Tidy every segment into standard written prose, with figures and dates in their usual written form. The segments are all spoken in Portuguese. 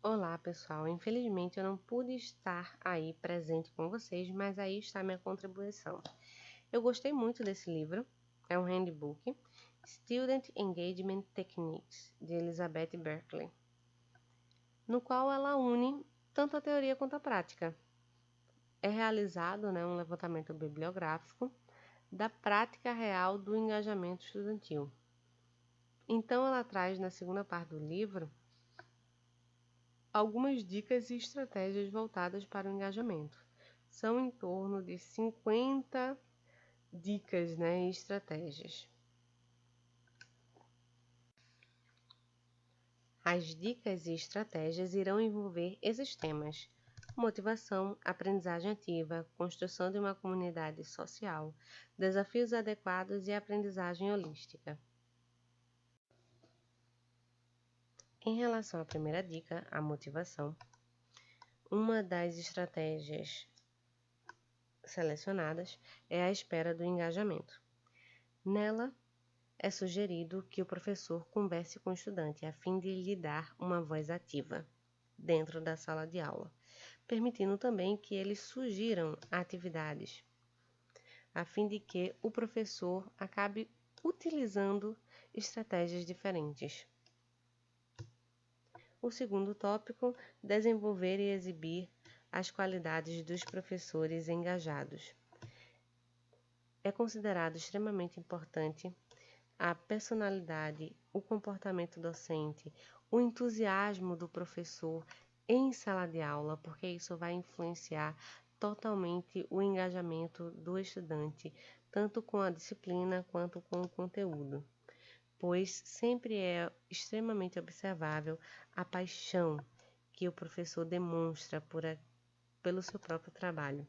Olá, pessoal. Infelizmente eu não pude estar aí presente com vocês, mas aí está minha contribuição. Eu gostei muito desse livro, é um handbook, Student Engagement Techniques, de Elizabeth Berkley, no qual ela une tanto a teoria quanto a prática. É realizado um levantamento bibliográfico da prática real do engajamento estudantil. Então ela traz na segunda parte do livro algumas dicas e estratégias voltadas para o engajamento. São em torno de 50 dicas e estratégias. As dicas e estratégias irão envolver esses temas: motivação, aprendizagem ativa, construção de uma comunidade social, desafios adequados e aprendizagem holística. Em relação à primeira dica, a motivação, uma das estratégias selecionadas é a espera do engajamento. Nela, é sugerido que o professor converse com o estudante a fim de lhe dar uma voz ativa dentro da sala de aula, permitindo também que eles sugiram atividades, a fim de que o professor acabe utilizando estratégias diferentes. O segundo tópico, desenvolver e exibir as qualidades dos professores engajados. É considerado extremamente importante a personalidade, o comportamento docente, o entusiasmo do professor em sala de aula, porque isso vai influenciar totalmente o engajamento do estudante, tanto com a disciplina quanto com o conteúdo, pois sempre é extremamente observável a paixão que o professor demonstra pelo seu próprio trabalho.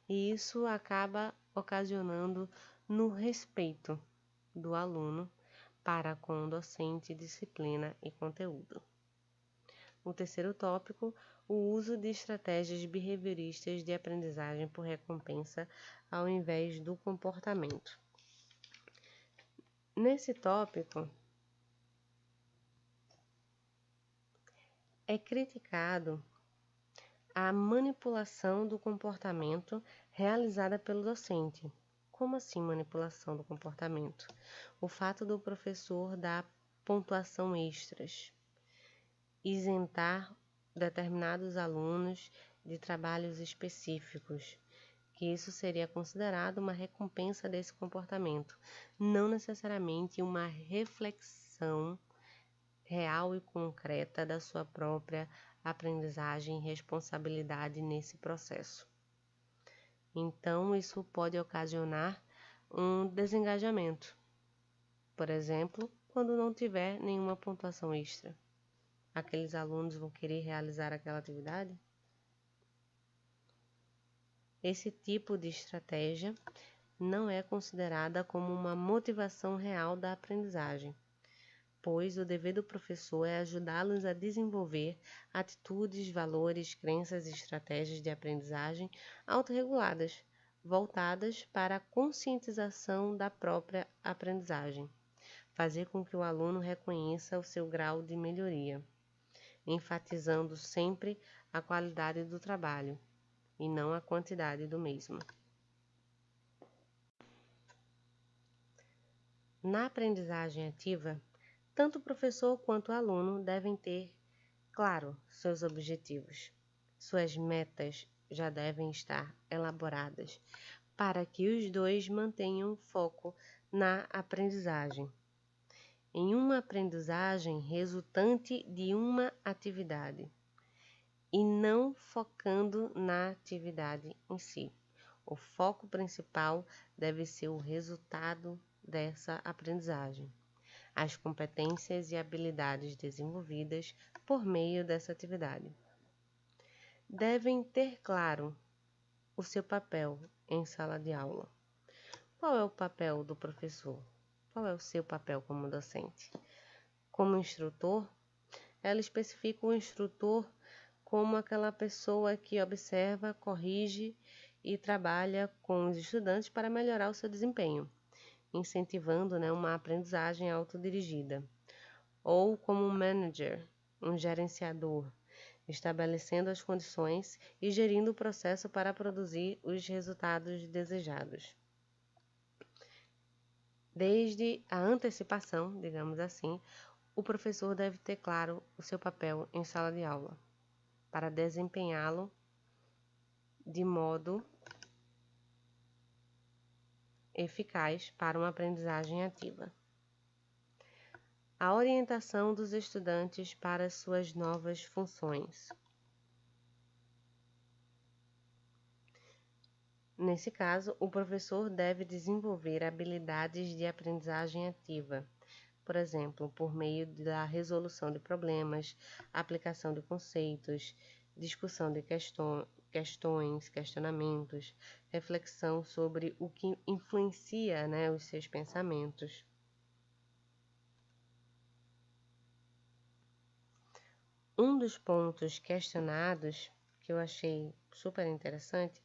E isso acaba ocasionando no respeito do aluno para com o docente, disciplina e conteúdo. O terceiro tópico, o uso de estratégias behavioristas de aprendizagem por recompensa ao invés do comportamento. Nesse tópico, é criticado a manipulação do comportamento realizada pelo docente. Como assim manipulação do comportamento? O fato do professor dar pontuação extras, isentar determinados alunos de trabalhos específicos, que isso seria considerado uma recompensa desse comportamento, não necessariamente uma reflexão real e concreta da sua própria aprendizagem e responsabilidade nesse processo. Então, isso pode ocasionar um desengajamento. Por exemplo, quando não tiver nenhuma pontuação extra, aqueles alunos vão querer realizar aquela atividade? Esse tipo de estratégia não é considerada como uma motivação real da aprendizagem, pois o dever do professor é ajudá-los a desenvolver atitudes, valores, crenças e estratégias de aprendizagem autorreguladas, voltadas para a conscientização da própria aprendizagem, fazer com que o aluno reconheça o seu grau de melhoria, enfatizando sempre a qualidade do trabalho e não a quantidade do mesmo. Na aprendizagem ativa, tanto o professor quanto o aluno devem ter, claro, seus objetivos. Suas metas já devem estar elaboradas para que os dois mantenham foco na aprendizagem. Em uma aprendizagem resultante de uma atividade e não focando na atividade em si. O foco principal deve ser o resultado dessa aprendizagem, as competências e habilidades desenvolvidas por meio dessa atividade. Devem ter claro o seu papel em sala de aula. Qual é o papel do professor? Qual é o seu papel como docente? Como instrutor, ela especifica o instrutor como aquela pessoa que observa, corrige e trabalha com os estudantes para melhorar o seu desempenho, incentivando uma aprendizagem autodirigida. Ou como um manager, um gerenciador, estabelecendo as condições e gerindo o processo para produzir os resultados desejados. Desde a antecipação, digamos assim, o professor deve ter claro o seu papel em sala de aula, para desempenhá-lo de modo eficaz para uma aprendizagem ativa. A orientação dos estudantes para suas novas funções. Nesse caso, o professor deve desenvolver habilidades de aprendizagem ativa, por exemplo, por meio da resolução de problemas, aplicação de conceitos, discussão de questionamentos, reflexão sobre o que influencia, os seus pensamentos. Um dos pontos questionados, que eu achei super interessante,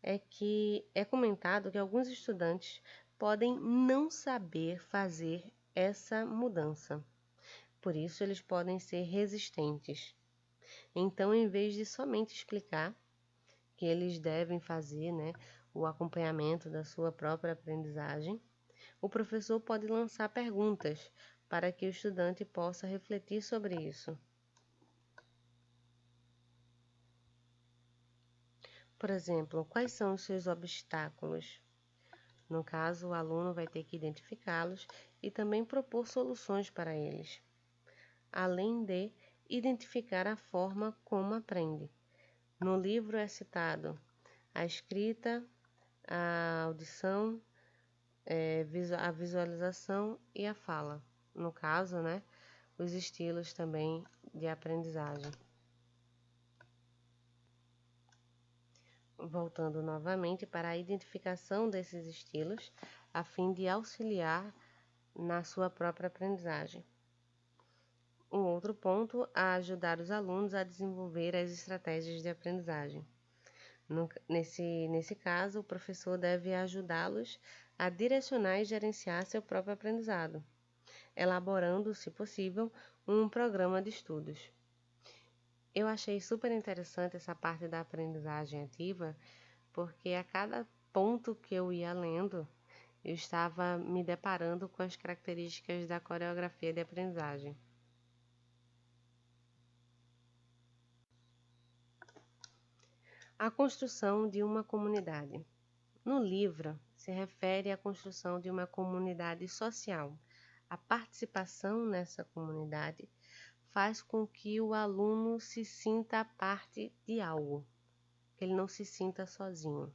é que é comentado que alguns estudantes podem não saber fazer essa mudança. Por isso, eles podem ser resistentes. Então, em vez de somente explicar que eles devem fazer, o acompanhamento da sua própria aprendizagem, o professor pode lançar perguntas para que o estudante possa refletir sobre isso. Por exemplo, quais são os seus obstáculos? No caso, o aluno vai ter que identificá-los e também propor soluções para eles, além de identificar a forma como aprende. No livro é citado a escrita, a audição, a visualização e a fala. No caso, os estilos também de aprendizagem. Voltando novamente para a identificação desses estilos, a fim de auxiliar na sua própria aprendizagem. Um outro ponto é ajudar os alunos a desenvolver as estratégias de aprendizagem. Nesse caso, o professor deve ajudá-los a direcionar e gerenciar seu próprio aprendizado, elaborando, se possível, um programa de estudos. Eu achei super interessante essa parte da aprendizagem ativa, porque a cada ponto que eu ia lendo, eu estava me deparando com as características da coreografia de aprendizagem. A construção de uma comunidade. No livro, se refere à construção de uma comunidade social. A participação nessa comunidade faz com que o aluno se sinta parte de algo, que ele não se sinta sozinho.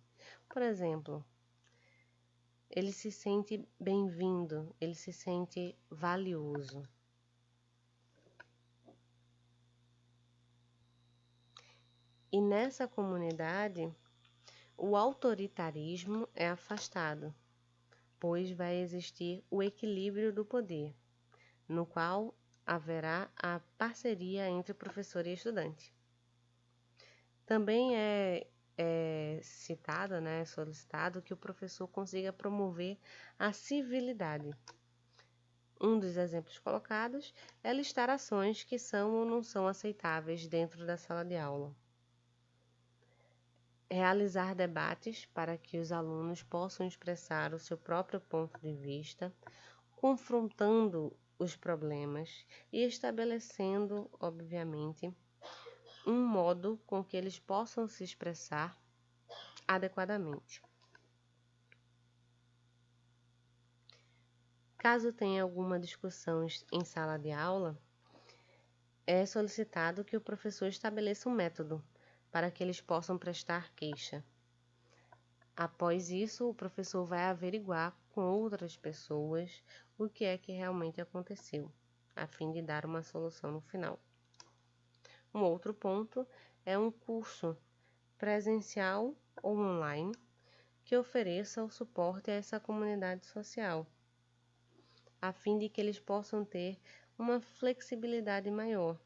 Por exemplo, ele se sente bem-vindo, ele se sente valioso. E nessa comunidade, o autoritarismo é afastado, pois vai existir o equilíbrio do poder, no qual haverá a parceria entre professor e estudante. Também é citado, solicitado que o professor consiga promover a civilidade. Um dos exemplos colocados é listar ações que são ou não são aceitáveis dentro da sala de aula. Realizar debates para que os alunos possam expressar o seu próprio ponto de vista, confrontando os problemas e estabelecendo, obviamente, um modo com que eles possam se expressar adequadamente. Caso tenha alguma discussão em sala de aula, é solicitado que o professor estabeleça um método para que eles possam prestar queixa. Após isso, o professor vai averiguar com outras pessoas o que é que realmente aconteceu, a fim de dar uma solução no final. Um outro ponto é um curso presencial ou online que ofereça o suporte a essa comunidade social, a fim de que eles possam ter uma flexibilidade maior,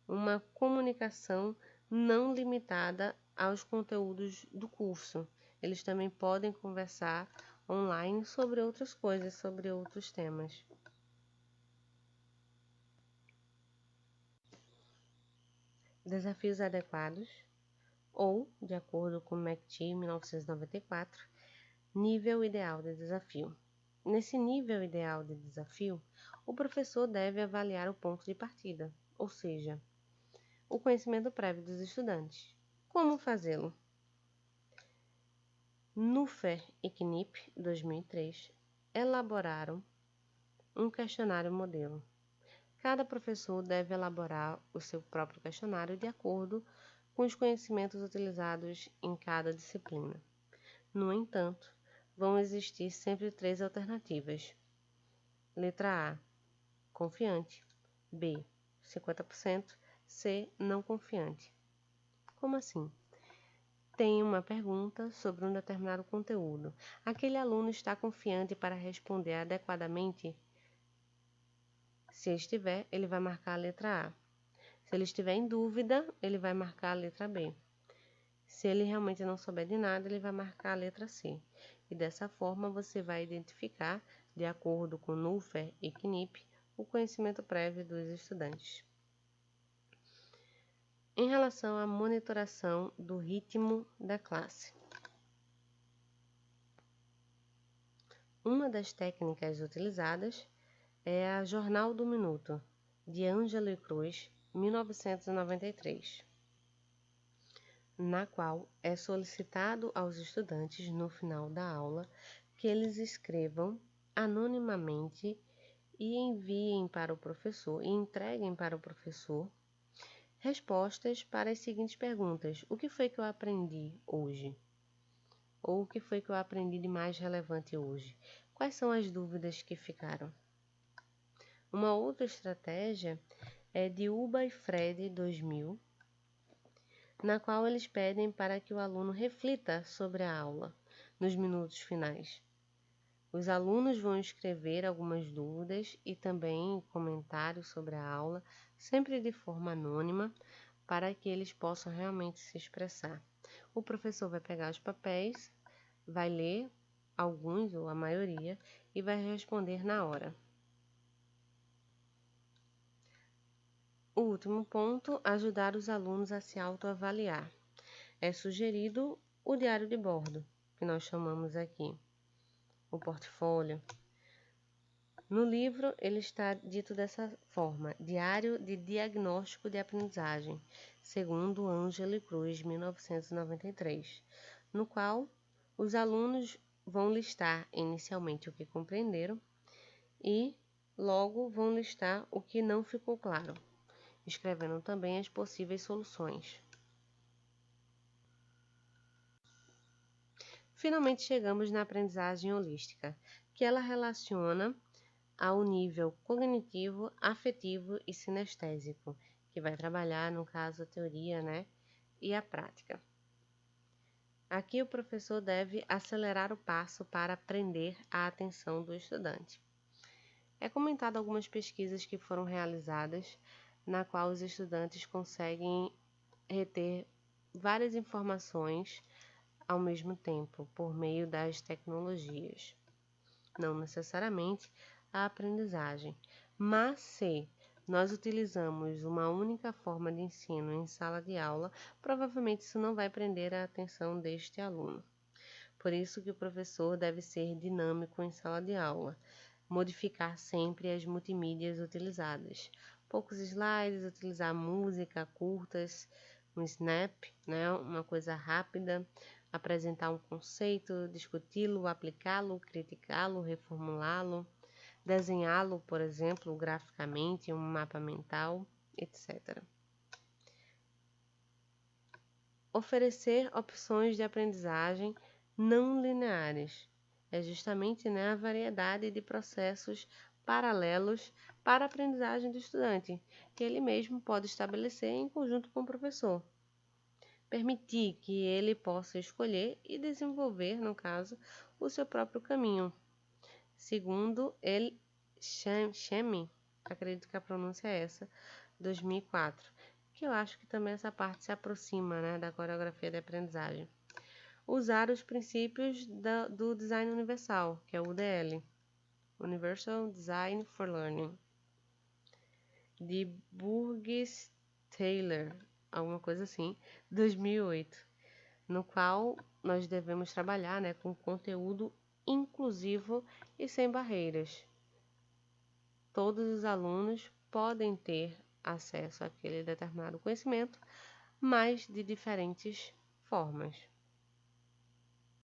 uma comunicação não limitada aos conteúdos do curso. Eles também podem conversar online sobre outras coisas, sobre outros temas. desafios adequados, ou, de acordo com McTee, 1994, nível ideal de desafio. Nesse nível ideal de desafio, o professor deve avaliar o ponto de partida, ou seja, o conhecimento prévio dos estudantes. Como fazê-lo? Nuffer e Knipp, 2003, elaboraram um questionário modelo. Cada professor deve elaborar o seu próprio questionário de acordo com os conhecimentos utilizados em cada disciplina. No entanto, vão existir sempre 3 alternativas. Letra A, confiante. B, 50%. C, não confiante. Como assim? Tem uma pergunta sobre um determinado conteúdo. Aquele aluno está confiante para responder adequadamente? Se estiver, ele vai marcar a letra A. Se ele estiver em dúvida, ele vai marcar a letra B. Se ele realmente não souber de nada, ele vai marcar a letra C. E dessa forma você vai identificar, de acordo com Nuffer e Knipp, o conhecimento prévio dos estudantes. Em relação à monitoração do ritmo da classe. Uma das técnicas utilizadas é a Jornal do Minuto, de Ângelo e Cruz, 1993, na qual é solicitado aos estudantes, no final da aula, que eles escrevam anonimamente e enviem para o professor e entreguem para o professor respostas para as seguintes perguntas: o que foi que eu aprendi hoje? Ou o que foi que eu aprendi de mais relevante hoje? Quais são as dúvidas que ficaram? Uma outra estratégia é de Uba e Fred, 2000, na qual eles pedem para que o aluno reflita sobre a aula nos minutos finais. Os alunos vão escrever algumas dúvidas e também comentários sobre a aula, sempre de forma anônima, para que eles possam realmente se expressar. O professor vai pegar os papéis, vai ler alguns ou a maioria e vai responder na hora. O último ponto, ajudar os alunos a se autoavaliar. É sugerido o diário de bordo, que nós chamamos aqui, o portfólio. No livro, ele está dito dessa forma: Diário de Diagnóstico de Aprendizagem, segundo Ângelo e Cruz, 1993, no qual os alunos vão listar inicialmente o que compreenderam e logo vão listar o que não ficou claro, escrevendo também as possíveis soluções. Finalmente chegamos na aprendizagem holística, que ela relaciona ao nível cognitivo, afetivo e sinestésico, que vai trabalhar, no caso, a teoria, e a prática. Aqui o professor deve acelerar o passo para prender a atenção do estudante. É comentado algumas pesquisas que foram realizadas, na qual os estudantes conseguem reter várias informações ao mesmo tempo, por meio das tecnologias. Não necessariamente a aprendizagem, mas se nós utilizamos uma única forma de ensino em sala de aula, provavelmente isso não vai prender a atenção deste aluno. Por isso que o professor deve ser dinâmico em sala de aula, modificar sempre as multimídias utilizadas. Poucos slides, utilizar música, curtas, um snap, uma coisa rápida, apresentar um conceito, discuti-lo, aplicá-lo, criticá-lo, reformulá-lo, desenhá-lo, por exemplo, graficamente, um mapa mental, etc. Oferecer opções de aprendizagem não lineares. É justamente a variedade de processos paralelos para a aprendizagem do estudante, que ele mesmo pode estabelecer em conjunto com o professor. Permitir que ele possa escolher e desenvolver, no caso, o seu próprio caminho. Segundo ele, Chemi, acredito que a pronúncia é essa, 2004, que eu acho que também essa parte se aproxima da coreografia de aprendizagem. Usar os princípios do Design Universal, que é o UDL, Universal Design for Learning, de Burgess Taylor, alguma coisa assim, 2008, no qual nós devemos trabalhar, né, com conteúdo inclusivo e sem barreiras. Todos os alunos podem ter acesso àquele determinado conhecimento, mas de diferentes formas.